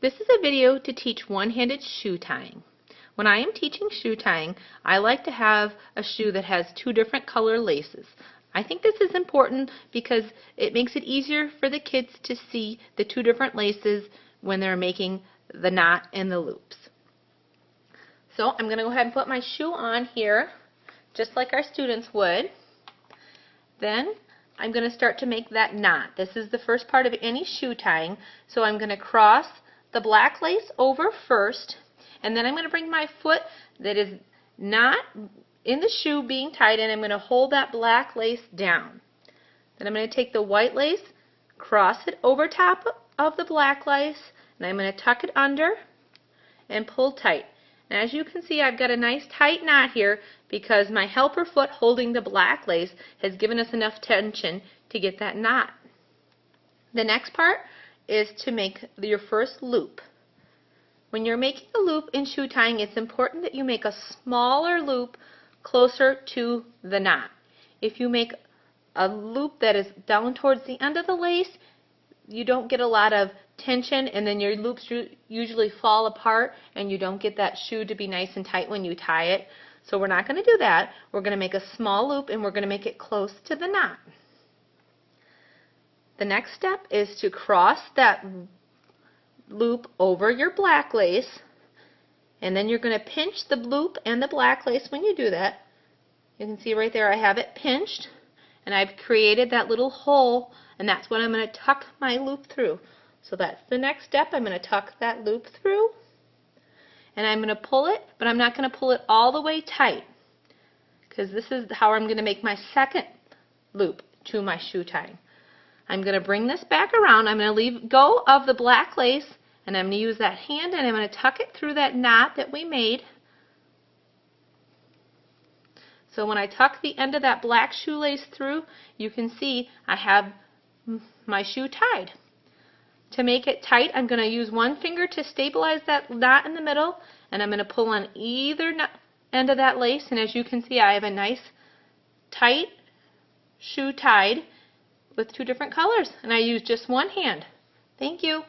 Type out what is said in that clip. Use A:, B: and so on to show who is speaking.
A: This is a video to teach one-handed shoe tying. When I am teaching shoe tying, I like to have a shoe that has two different color laces. I think this is important because it makes it easier for the kids to see the two different laces when they're making the knot and the loops. So I'm going to go ahead and put my shoe on here, just like our students would. Then I'm going to start to make that knot. This is the first part of any shoe tying, so I'm going to cross the black lace over first, and then I'm going to bring my foot that is not in the shoe being tied in, I'm going to hold that black lace down. Then I'm going to take the white lace, cross it over top of the black lace, and I'm going to tuck it under and pull tight. And as you can see, I've got a nice tight knot here because my helper foot holding the black lace has given us enough tension to get that knot. The next part is to make your first loop. When you're making a loop in shoe tying, it's important that you make a smaller loop closer to the knot. If you make a loop that is down towards the end of the lace, you don't get a lot of tension, and then your loops usually fall apart and you don't get that shoe to be nice and tight when you tie it. So we're not going to do that. We're going to make a small loop and we're going to make it close to the knot. The next step is to cross that loop over your black lace, and then you're going to pinch the loop and the black lace when you do that. You can see right there I have it pinched, and I've created that little hole, and that's what I'm going to tuck my loop through. So that's the next step. I'm going to tuck that loop through, and I'm going to pull it, but I'm not going to pull it all the way tight, because this is how I'm going to make my second loop to my shoe tying. I'm going to bring this back around. I'm going to leave go of the black lace, and I'm going to use that hand, and I'm going to tuck it through that knot that we made. So when I tuck the end of that black shoelace through, you can see I have my shoe tied. To make it tight, I'm going to use one finger to stabilize that knot in the middle, and I'm going to pull on either end of that lace, and as you can see, I have a nice tight shoe tied with two different colors, and I use just one hand. Thank you.